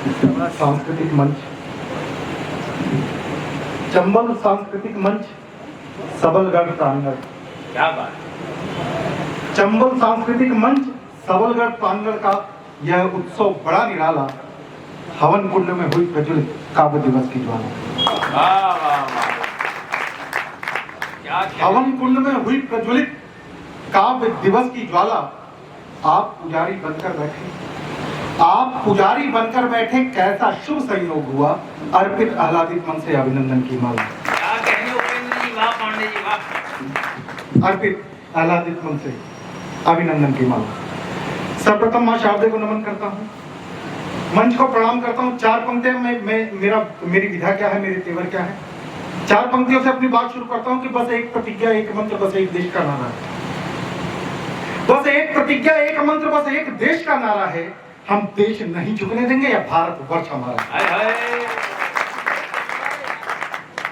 सांस्कृतिक मंच, चंबल सांस्कृतिक मंच, सबलगढ़ प्रांगण। क्या बात। चंबल सांस्कृतिक मंच, सबलगढ़ प्रांगण का यह उत्सव बड़ा निराला हवन कुंड में हुई प्रज्वलित काव्य दिवस की ज्वाला। वाह वाह वाह, क्या हवन कुंड में हुई प्रज्वलित काव्य दिवस की ज्वाला। आप पुजारी बनकर बैठे, आप पुजारी बनकर बैठे, कैसा शुभ संयोग हुआ। अर्पित आह्लादित मन से अभिनंदन की माला। क्या कहने उपेंद्र जी, वाह पांडे जी वाह। अर्पित आह्लादित मन से अभिनंदन की माला। सर्वप्रथम मां शारदे को नमन करता हूँ, मंच को प्रणाम करता हूँ। चार पंक्तियां मेरी विधा क्या है, मेरे तेवर क्या है। चार पंक्तियों से अपनी बात शुरू करता हूँ कि बस एक प्रतिज्ञा, एक मंत्र, बस एक देश का नारा है। बस एक प्रतिज्ञा, एक मंत्र, बस एक देश का नारा है। हम देश नहीं झुकने देंगे, या भारत वर्ष हमारा है।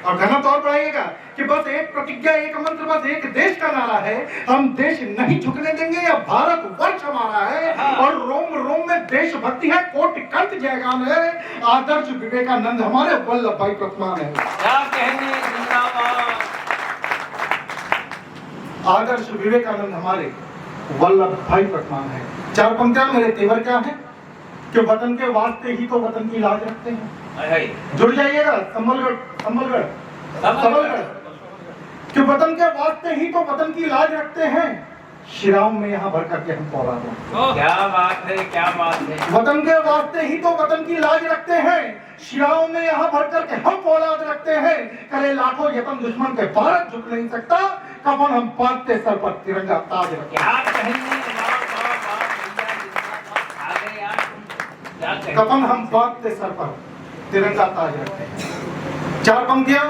और घनत्व और बढ़ाइएगा कि बस एक प्रतिज्ञा, एक मंत्र, बस एक देश का नारा है। हम देश नहीं झुकने देंगे, या भारत वर्ष हमारा है। और रोम रोम में देशभक्ति है, कोटि कंठ जयगान है। आदर्श विवेकानंद हमारे, वल्लभ भाई प्रतिमान है। क्या कहने, जिंदाबाद। आदर्श विवेकानंद हमारे, वल्लभ भाई प्रतिमान है। चार पंक्तियां मेरे तेवर क्या है कि वतन के वास्ते ही तो वतन की लाज रखते हैं। जुड़ जाइएगा, संबलगढ़ संबलगढ़ सबलगढ़ कि वतन के वास्ते ही तो वतन की लाज रखते हैं। शिराओं में यहाँ भर करके हम पौराते हैं। क्या बात है, क्या बात है। वतन के वास्ते ही तो वतन की लाज रखते हैं। शिराओं में यहाँ भर करके हम पौरात रखते हैं। करे लाखों यतन दुश्मन के, भारत झुक नहीं सकता। कफन हम बांधते सर पर, तिरंगा ताज रखते। क्या कहने, कफन हम बांधते सर पर, तिरंगा ताज रखते हैं। चार पंक्तियां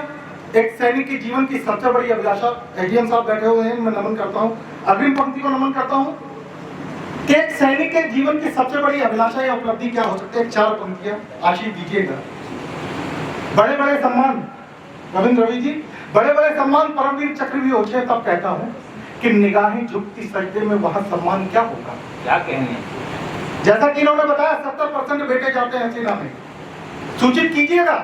एक सैनिक के जीवन की सबसे बड़ी अभिलाषा। एडीएम साहब बैठे हुए हैं, मैं नमन करता हूं, अग्रिम पंक्ति को नमन करता हूं कि एक सैनिक के जीवन की सबसे बड़ी अभिलाषा या उपलब्धि क्या हो सकती है। चार पंक्तियां आशीष दीजिएगा। बड़े बड़े सम्मान, रविंद्र रवि जी, बड़े बड़े सम्मान परमवीर चक्र भी होते हैं, तब कहता हूं कि निगाहें झुकती सजदे में वहां सम्मान क्या होगा। क्या कहने। जैसा कि इन्होंने बताया 70% बेटे जाते हैं सेना में। सूचित कीजिएगा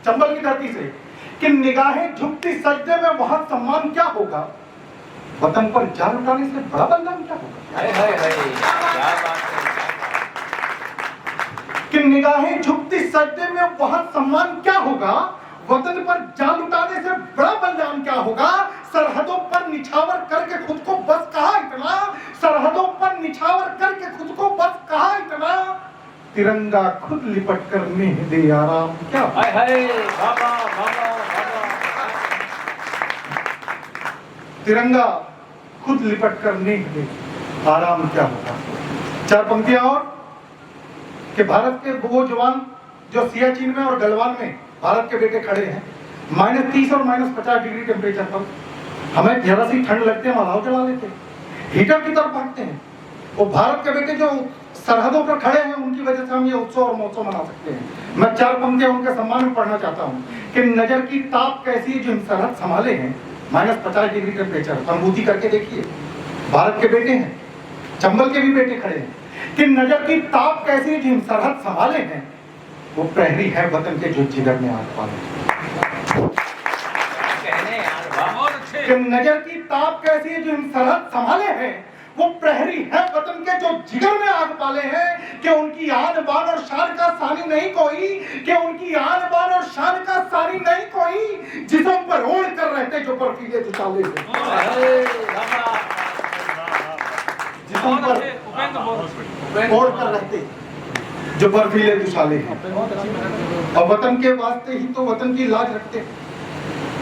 चंबल की धरती से कि निगाहें झुकती सजदे में वहां सम्मान क्या होगा। वतन पर जान उठाने से बड़ा बलिदान क्या होगा। हाय हाय हाय, क्या बात है। कि निगाहें झुकती सजदे में वहां सम्मान क्या होगा। वतन पर जान उठाने से बड़ा बलिदान क्या होगा। सरहदों पर निछावर करके खुद को बस कहा इतना। सरहदों पर निछावर करके खुद को बस कहा इतना। तिरंगा खुद लिपट कर नेह दे आराम क्या। हाय हाय, बाबा बाबा बाबा। तिरंगा खुद लिपट कर नेह दे आराम क्या होगा। चार पंक्तियां और कि भारत के वो जवान जो सियाचिन में और गलवान में भारत के बेटे खड़े हैं, -30 और -50 डिग्री टेम्परेचर पर। हमें जरा सी ठंड लगती है, हम अलाव चला लेते हैं, हीटर की तरफ भागते हैं। वो भारत के बेटे जो सरहदों पर खड़े हैं, उनकी वजह से हम ये उत्सव और महोत्सव मना सकते हैं। मैं चार पंक्तियां उनके सम्मान में पढ़ना चाहता हूँ कि नजर की ताप कैसी है जो हम सरहद संभाले हैं। -50 डिग्री टेम्परेचर, अनुभूति करके देखिए। भारत के बेटे हैं, चंबल के भी बेटे खड़े हैं कि नजर की ताप कैसी है जो हम सरहद संभाले हैं। वो प्रहरी है वतन के जो जिगर में आग पाले। कि नजर की ताप कैसी है जो हम सरहद संभाले हैं। वो प्रहरी है वतन के जो जिगर में आग पाले हैं। कि उनकी आन बान और शान का सानी नहीं कोई। कि उनकी आन बान और शान का सानी नहीं कोई। जिस्म पर ओढ़ कर रहते जो बर्फीले दुशाले थे। जिस्म पर ओढ़ कर रहते जो बर्फीले दुशाले हैं। और वतन के वास्ते ही तो वतन की लाज रखते हैं।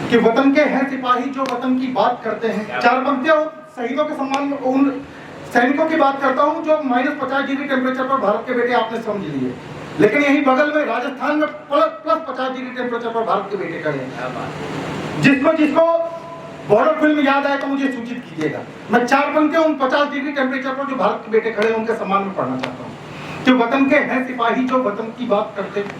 कि वतन के हैं सिपाही जो वतन की बात करते हैं। चार पंक्तियां शहीदों के सम्मान में उन सैनिकों की बात करता हूं जो -50 डिग्री टेम्परेचर पर भारत के बेटे आपने समझ लिए। लेकिन यही बगल में राजस्थान में +50 डिग्री टेम्परेचर पर भारत के बेटे खड़े हैं। जिसको बॉर्डर फिल्म याद आए तो मुझे सूचित कीजिएगा। मैं चार पंक्तियां उन 50 डिग्री टेम्परेचर पर जो भारत के बेटे खड़े हैं उनके सम्मान में पढ़ना चाहता हूँ। जो वतन के हैं सिपाही जो वतन की बात करते हैं।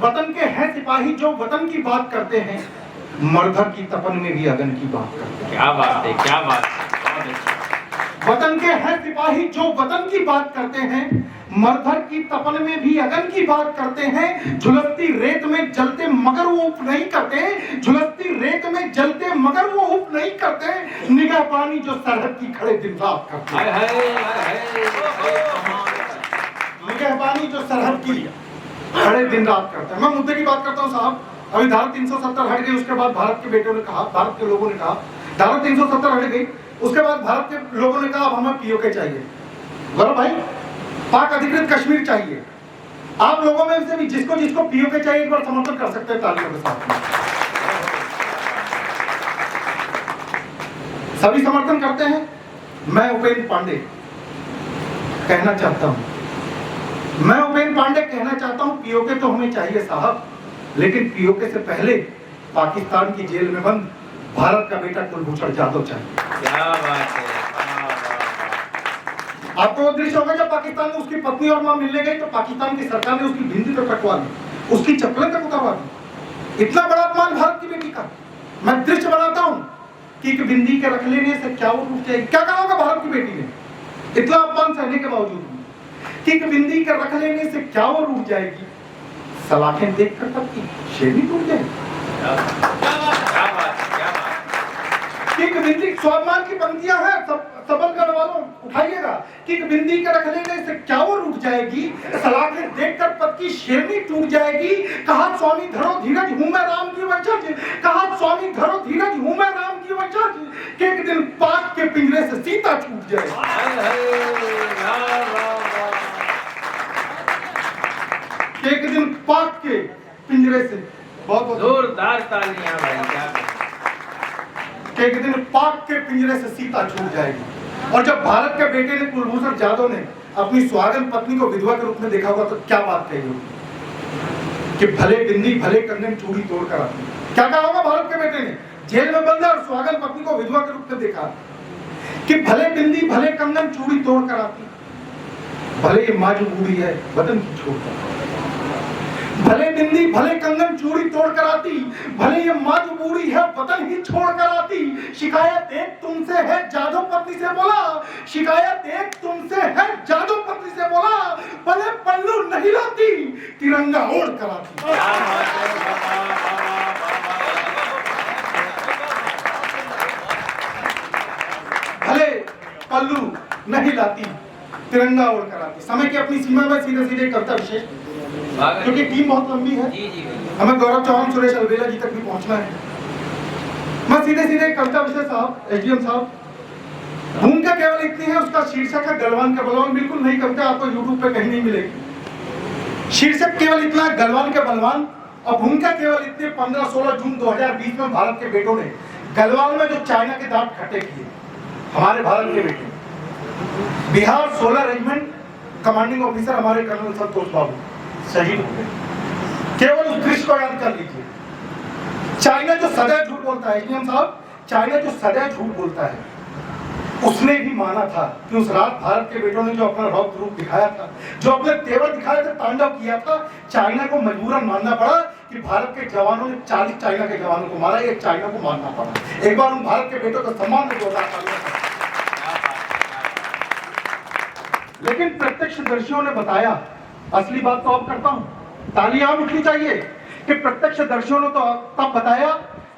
वतन के हैं सिपाही जो वतन की बात करते हैं। मरधर की तपन में भी अगन की बात करते हैं। क्या बात है, क्या बात है। वतन के हैं सिपाही जो वतन की बात करते हैं, मरधर की तपन में भी अगन की बात करते हैं, झुलसती रेत में जलते मगर वो उफ नहीं करते, झुलसती रेत में जलते मगर वो उफ नहीं करते, निगाह पानी जो सरहद की खड़े दिन रात करते हैं, निगाह पानी जो सरहद की खड़े दिन रात करते हैं। मैं मुद्दे की बात करता हूँ साहब। अभी धारा 370 हट गई, उसके बाद भारत के बेटों ने कहा, भारत के लोगों ने कहा धारा 370 हट गई, उसके बाद भारत के लोगों ने कहा अब हमें पीओके चाहिए। गौरव भाई, पाक अधिकृत कश्मीर चाहिए। आप लोगों में से भी जिसको जिसको पीओके चाहिए एक बार समर्थन कर सकते हैं तालियों के साथ में। सभी समर्थन करते हैं। मैं उपेंद्र पांडे कहना चाहता हूं, पीओके तो हमें चाहिए साहब, लेकिन पीओके से पहले पाकिस्तान की जेल में बंद भारत का बेटा कुलभूषण जाधव चाहिए। क्या बात है। आपको वो दृश्य होगा जब पाकिस्तान में उसकी पत्नी और मां मिलने गई तो पाकिस्तान की सरकार ने उसकी बिंदी तक कटवा दी, उसकी चप्पलें तक उतारवा दी। इतना बड़ा अपमान भारत की बेटी का। मैं दृश्य बनाता हूं कि एक बिंदी के रख लेने से क्या वो टूट जाएगी। क्या कहा होगा भारत की बेटी ने इतना अपमान सहने के बावजूद कि एक बिंदी के रख लेने से क्या वो रूठ जाएगी, सलाखें देखकर तब की शेरनी टूट जाएगी। किक बिंदी स्वाभिमान की पंक्तियां हैं, सबलगढ़ वालों उठाइएगा। किक बिंदी के रख लेने से क्या वो रूठ जाएगी, सलाखें देखकर पद की शेरनी टूट जाएगी। कहा स्वामी धरो धीरज हूं मैं राम की वजह, कहा स्वामी धरो धीरज हूं मैं राम की वजह, कि एक दिन पाक के पिंजरे से सीता छूट जाए। एक दिन पाक के पिंजरे से बहुत जोरदार तालियां भाई। क्या एक दिन पाक के पिंजरे से सीता छूट जाएगी। और जब भारत के बेटे ने कुलभूषण जाधव ने अपनी सुहागन पत्नी को विधवा के रूप में देखा होगा तो क्या बात कही होगी कि भले बिंदी भले कंगन चूड़ी तोड़ कर आती। क्या कहा होगा भारत के बेटे ने, जेल में बंद और सुहागन पत्नी को विधवा के रूप में देखा कि भले बिंदी भले कंगन चूड़ी तोड़ कर आती, भले ये माँ जो बूढ़ी है वतन की छोड़कर, भले बिंदी भले कंगन चूड़ी तोड़ कर आती, भले ये माँ जो बूढ़ी है वतन ही छोड़ कर आती। शिकायत एक तुमसे है जाधव पत्नी से बोला, शिकायत एक तुमसे है जाधव पत्नी से बोला, भले पल्लू नहीं लाती तिरंगा ओढ़ कर आती। भले पल्लू नहीं लाती तिरंगा ओढ़ कर आती। समय की अपनी सीमा में सीधे सीधे कविता विशेष, क्योंकि टीम बहुत लंबी है, हमें गौरव चौहान सुरेश अलवेला जी तक भी पहुंचना है। मैं सीधे सीधे कविता विशेष साहब, एसडीएम साहब, भूमिका केवल इतनी है, उसका शीर्षक है गलवान के बलवान। बिल्कुल नई कविता, आपको यूट्यूब पे कहीं नहीं मिलेगी। शीर्षक केवल इतना है गलवान के बलवान, और भूमिका केवल इतने 15-16 जून 2020 में भारत के बेटों ने गलवान में जो चाइना के दांत खट्टे किए, हमारे भारत के बेटे बिहार 16 रेजिमेंट कमांडिंग ऑफिसर हमारे कर्नल संतोष बाबू शहीद हो गए। केवल उस दृश्य को याद कर लीजिए। चाइना जो सदैव झूठ बोलता है, एसडीएम साहब, चाइना जो सदैव झूठ बोलता है, उसने भी माना था कि उस रात भारत के बेटों ने जो अपना रौद्र रूप दिखाया था, जो अपने तेवर दिखाए थे, तांडव किया था, चाइना को मजबूरन मानना पड़ा कि भारत के जवानों ने 40 चाइना के जवानों को मारा। ये चाइना को मानना पड़ा। एक बार उन भारत के बेटों का सम्मान में जोरदार। लेकिन प्रत्यक्षदर्शियों ने बताया, असली बात तो अब करता हूं, तालियां उठनी चाहिए कि प्रत्यक्षदर्शियों ने तो तब बताया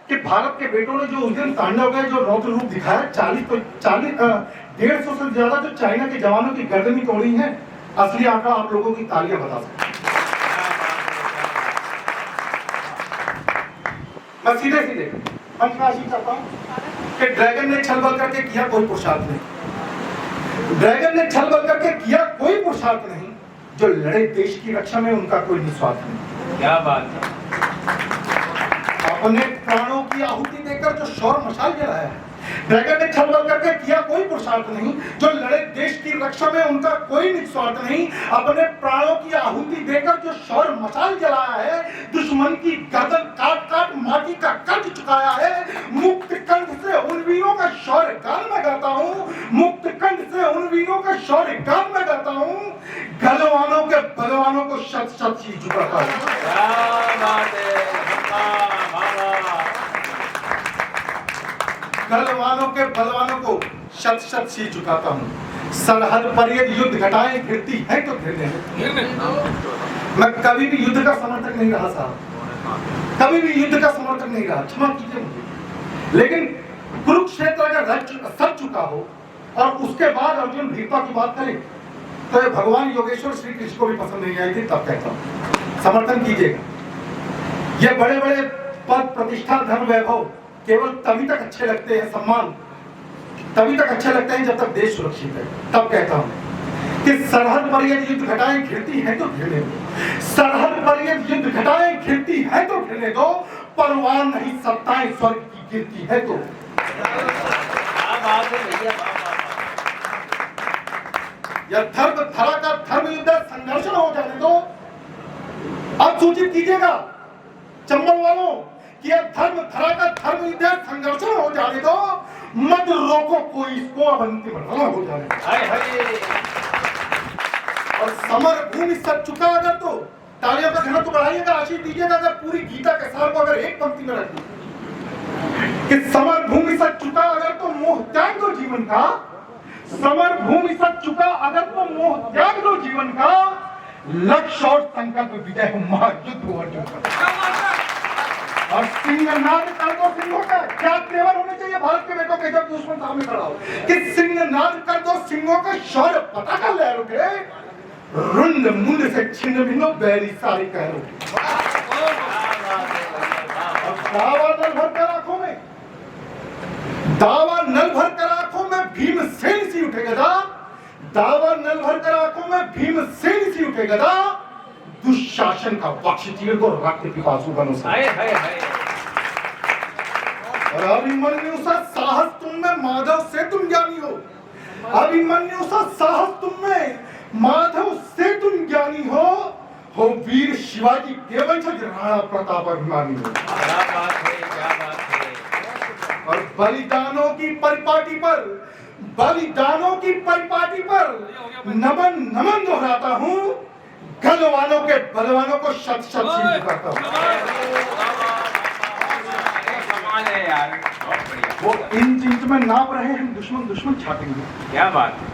कि भारत के बेटों ने जो उस दिन तांडव गए, जो रौद्र रूप दिखाया, 150 से ज्यादा जो चाइना के जवानों की गर्दनी तोड़ी है। असली आंकड़ा आप लोगों की तालियां बता सकते। मैं सीधे सीधे पंचनाशी चाहता हूं कि ड्रैगन ने छल बल करके किया कोई पुरुषार्थ नहीं, ड्रैगन ने छल बल करके किया कोई पुरुषार्थ नहीं, जो लड़े देश की रक्षा में उनका कोई निस्वार्थ नहीं। क्या बात है। अपने प्राणों की आहुति देकर जो शौर्य मशाल जलाया है, ड्रैगन ने छल बल करके किया कोई पुरुषार्थ नहीं, जो लड़े देश की रक्षा में उनका कोई निस्वार्थ नहीं। अपने प्राणों की आहुति देकर जो शौर्य मशाल जलाया है, दुश्मन की गर्दन काट काट माटी का कंठ चुकाया है। मुक्त कंठ से उन वीरों का शौर्य गान में गाता हूँ, मुक्त कंठ से उन वीरों का शौर्य गान में गाता हूँ। गलवानों के बलवानों को शत शत शीश झुकाता हूँ। गलवानों के बलवानों को शत शत शीश झुकाता हूँ। सरहद पर यदि युद्ध घटाएं घिरती है तो घिरने दो। मैं कभी भी युद्ध का समर्थक नहीं रहा साहब, कभी भी युद्ध का समर्थक नहीं रहा, क्षमा कीजिए मुझे। लेकिन कुरुक्षेत्र अगर सच चुका हो और उसके बाद अर्जुन वीरता की बात करे तो ये भगवान योगेश्वर श्री कृष्ण को भी पसंद नहीं आई थी, तब कहता हूँ समर्थन कीजिएगा। ये बड़े बड़े पद प्रतिष्ठा धन वैभव केवल तभी तक अच्छे लगते हैं, सम्मान तभी तक अच्छे लगते हैं जब तक देश सुरक्षित है। तब कहता हूं कि सरहद पर यदि युद्ध घटाएं घिरती है तो घिरने दो, सरहद पर यदि युद्ध घटाएं घिरती है तो घिरने दो, परवाह नहीं सत्ताएं स्वर्ग की गिरती है तो। या धर्म धरा का धर्म युद्ध संघर्षण हो जाने दो। अब सूचित कीजिएगा चंबल वालों कि यह धर्म धरा का धर्म युद्ध संघर्षण हो जाने दो, मत रोको कोई इसको, अब अंतिम रण हो जाने दो। और समर भूमि सच चुका अगर तो तालियों का घनत्व बढ़ाइएगा, आशीष दीजिएगा। अगर पूरी गीता के सार को अगर एक पंक्ति में रख दूं कि समर भूमि सच चुका अगर तो मोह त्याग दो जीवन का, समर भूमि सच चुका अगर तो मोह त्याग दो जीवन का, लक्ष्य और संकल्प विजय हो, महायुद्ध हो अर्जुन का। और सिंहनाद कर दो सिंहों का, क्या तेवर होने चाहिए भारत के बेटों के जब दुश्मन सामने खड़ा हो कि सिंहनाद कर दो सिंहों का, शौर्य पताका लहर उठे, रुंड मुंड से छिन्न भिन्न बैरी सारी कह लो। दावा नल भर कर आंखों में, दावा नल भर कर आंखों में भीमसेन सी उठे गदा, दावा नल भर कर आंखों में भीमसेन सी उठे गदा, दुशासन का पक्ष चीर को रक्त पिपासु बनो से। और अभिमन्यु सा साहस तुम में, माधव से तुम ज्ञानी हो, अभिमन्यु सा साहस तुम में, माधव से तुम ज्ञानी हो वीर शिवाजी केवल राणा प्रताप अभिमानी हो। क्या बात है, क्या बात है। और बलिदानों की परिपाटी पर, बलिदानों की परिपाटी पर नमन नमन दोहराता हूँ, गलवानों के बलवानों को शत शत शीश करता हूँ। वो इंच इंच में नाप रहे हैं, दुश्मन दुश्मन छाटेंगे। क्या बात है।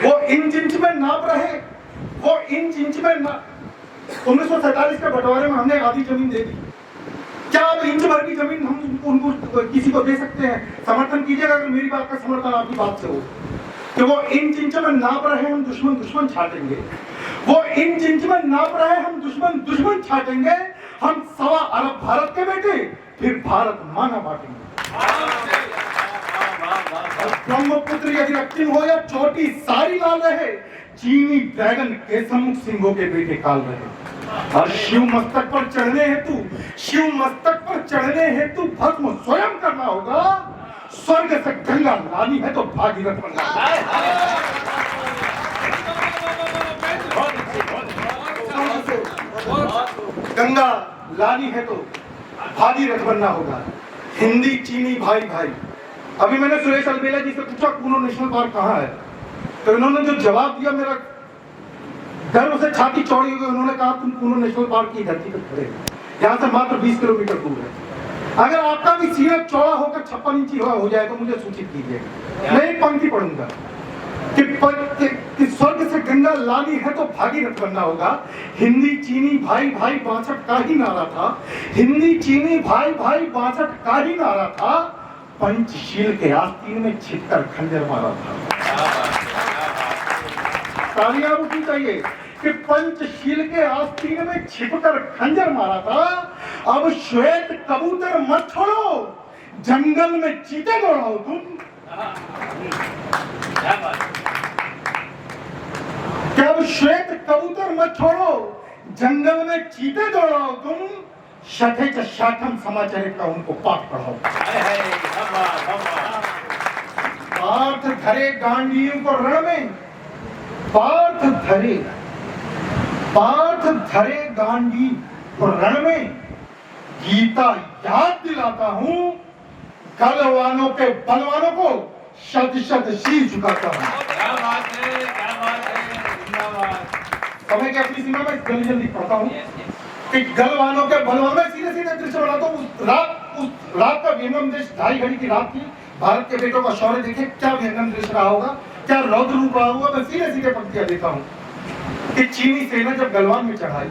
वो इंच इंच में नाप रहे, वो इंच इंच में 1947 के बंटवारे में हमने आधी जमीन दे दी, क्या अब इंच भर की जमीन हम उनको किसी को दे सकते हैं? समर्थन कीजिएगा अगर मेरी बात का समर्थन आपकी बात से हो कि वो इंच इंच में नाप रहे हम दुश्मन दुश्मन छाटेंगे, वो इंच इंच में नाप रहे हम दुश्मन दुश्मन छाटेंगे, हम 1.25 अरब भारत के बेटे फिर भारत माना बांटेंगे। ब्रह्मपुत्र यदि रक्तिम हो या चोटी सारी लाल रहे, चीनी ड्रैगन के सम्मुख सिंहों के बेटे काल रहे। और शिव मस्तक पर चढ़ने हेतु, शिव मस्तक पर चढ़ने हेतु भस्म स्वयं करना होगा, स्वर्ग से गंगा लानी है तो भागीरथ बनना। गंगा लानी है तो भागीरथ बनना होगा। हिंदी चीनी भाई भाई। अभी मैंने सुरेश अलबेला जी से पूछा कूनो नेशनल पार्क कहाँ है, तो इन्होंने जो जवाब दिया मेरा गर्व से छाती चौड़ी हो गई। उन्होंने कहा तुम कूनो नेशनल पार्क की धरती पर खड़े हो, यहाँ से मात्र 20 किलोमीटर दूर है। अगर आपका भी सीना चौड़ा होकर 56 इंची हो जाए तो मुझे सूचित कीजिएगा। मैं एक पंक्ति पढ़ूंगा कि स्वर्ग से गंगा लानी है तो भागीरथ बनना होगा। हिंदी चीनी भाई भाई 62 का ही नारा था, हिंदी चीनी भाई भाई 62 का ही नारा था, पंचशील के आस्तीन में छिपकर खंजर मारा था। तालियां उठनी चाहिए कि पंचशील के आस्तीन में छिपकर खंजर मारा था। अब श्वेत कबूतर मत छोड़ो, जंगल में चीते दौड़ाओ तुम। क्या अब श्वेत कबूतर मत छोड़ो, जंगल में चीते दौड़ाओ तुम। शठे च शाठम समाचारित का उनको पाठ पढ़ाओ। पार्थ धरे गांडीव को रण में, पार्थ धरे गांडी को रण में, गीता याद दिलाता हूं, गलवानों के बलवानों को शत शत शीश झुकाता हूं। क्या बात है, क्या बात है, धन्यवाद। समय की अपनी सीमा में जल्दी जल्दी पढ़ता हूं कि गलवानों के बलवानों में सीधे सीधे दृश्य बनाता हूं। उस रात का विहंगम देश 2.5 घड़ी की रात थी, भारत के बेटों का शौर्य देखे, क्या व्यंजन दृश्य रहा होगा, क्या रौद्र रूप रहा होगा। मैं सीधे सीधे पंक्तियां देता हूं कि चीनी सेना जब गलवान में चढ़ाई,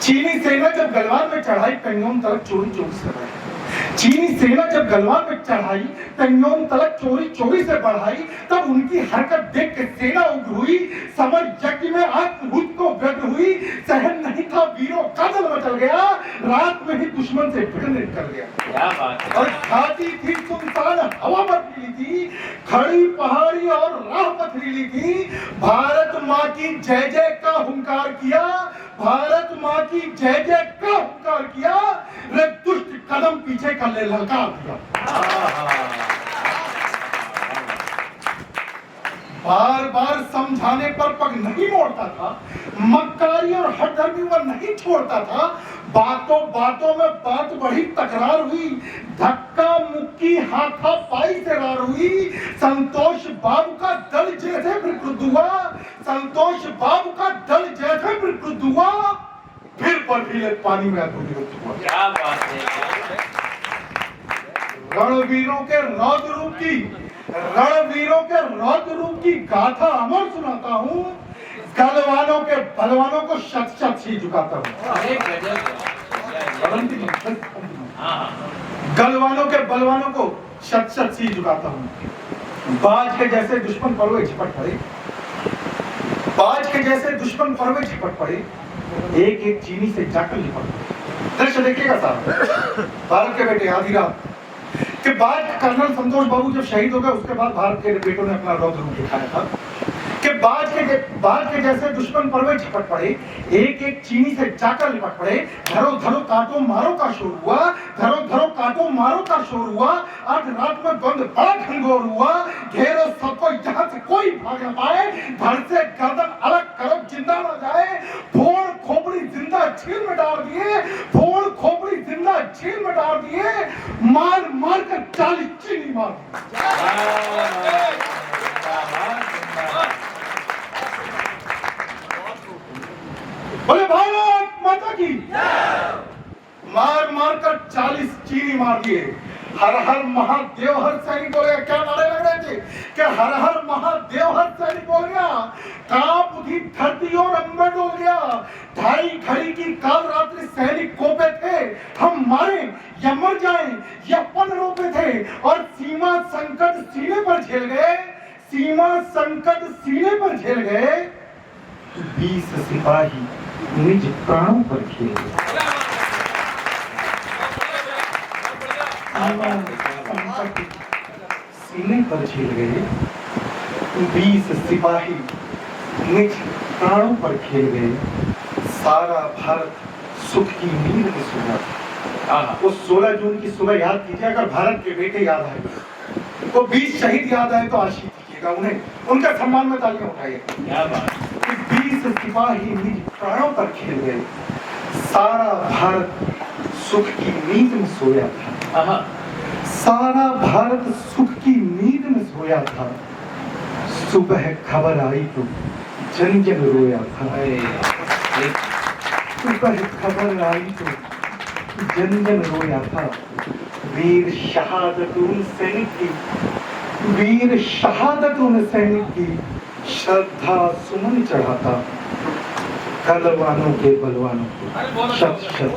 चीनी सेना जब गलवान में चढ़ाई, पेंगोंग तलक चोरी चोरी से बढ़ाई। चीनी सेना जब गलवान में चढ़ाई, पेंगोंग तलक चोरी चोरी से बढ़ाई, तब उनकी हरकत देख के सेना उग्र हुई, समर यज्ञ में आत्मभूत को व्यग्र हुई, सहन नहीं था वीरों का दल मचल गया, रात में ही दुश्मन से भिड़ने निकल गया। क्या बात है। और घाटी थी सुनसान, हवा पथरीली थी, खड़ी पहाड़ी और राह पथरीली थी, भारत माँ की जय जय का हुंकार किया, भारत माँ की जय जय का हुंकार किया, रे दुष्ट कदम पीछे कर ले ललकार दिया। बार बार समझाने पर पग नहीं मोड़ता था, मक्कारी और हठधर्मी पर नहीं छोड़ता था, बातों बातों में बात बढ़ी, तकरार हुई, धक्का मुक्की हाथापाई से रार हुई, संतोष बाबू का दल जैसे विकृत हुआ, संतोष बाबू का दल जैसे विकृत हुआ, फिर बर्फीले पानी में अधूरी हुआ। क्या बात है। रणवीरों के रौद्र रूप की, रणवीरों के रौद्र रूप की गाथा अमर सुनाता हूँ, गलवानों के बलवानों को शत शत सी झुकाता हूँ। अरे गजब। हाँ। गलवानों के बलवानों को शत शत सी झुकाता हूँ। बाज के जैसे दुश्मन परवे झपट पड़े, बाज के जैसे दुश्मन परवे झपट पड़े, एक एक चीनी से जाकर लिपट पड़े। दृश्य देखिएगा साहब, भारत के बेटे आधी रात के बाद कर्नल संतोष बाबू जब शहीद हो गए, उसके बाद भारत के बेटों ने अपना रौद्र रूप दिखाया था कि बाज के जैसे दुश्मन परवे झपट पड़े, एक एक चीनी से जाकर लिपट पड़े, धरो धरो काटो मारो का शोर हुआ, धरो धरो काटो मारो का शोर हुआ, आज रात में द्वंद बड़ा घनघोर हुआ, घेरो सबको जहां से कोई भाग न पाए, धड़ से गर्दन अलग करो जिंदा न जाए, फोड़ खोपड़ी जिंदा छील में डाल दिए, फोड़ खोपड़ी जिंदा छील में डाल दिए, मार मार कर 40 चीनी मार बोले भारत माता की, मार मार कर 40 चीनी मार दिए। हर हर महादेव हर सैनिक बोल गया। क्या नारे लग रहे थे कि हर हर महादेव हर सैनिक बोल गया, कांप उठी धरती और अंबर डोल गया, ढाई घड़ी की काल रात्रि सैनिक कोपे थे, हम मारे या मर जाएं या पन रोपे थे, और सीमा संकट सीने पर झेल गए, सीमा संकट सीने पर झेल गए, 20 सिपाही निज प्राणों पर खेल गए। सीने पर झेल गए, 20 सिपाही निज प्राणों पर खेल गए, सारा भारत सुख की नींद में सो गया। वो 16 जून की सुबह याद कीजिए, अगर भारत के बेटे याद आए, वो 20 शहीद याद आए तो आशीष कीजिएगा उन्हें, उनका सम्मान में तालियां उठाइएगा। 20 सिपाही निज प्राणों पर खेल गए, सारा भारत सुख की नींद में सोया था, सारा भारत सुख की नींद में सोया था, सुबह खबर आई तो जन जन रोया था, सुबह खबर आई तो जन जन रोया था, वीर शहादत उन सैनिक की, वीर शहादत उन सैनिक की, श्रद्धा सुमन चढ़ाता, गलवानों के बलवानों को शत शत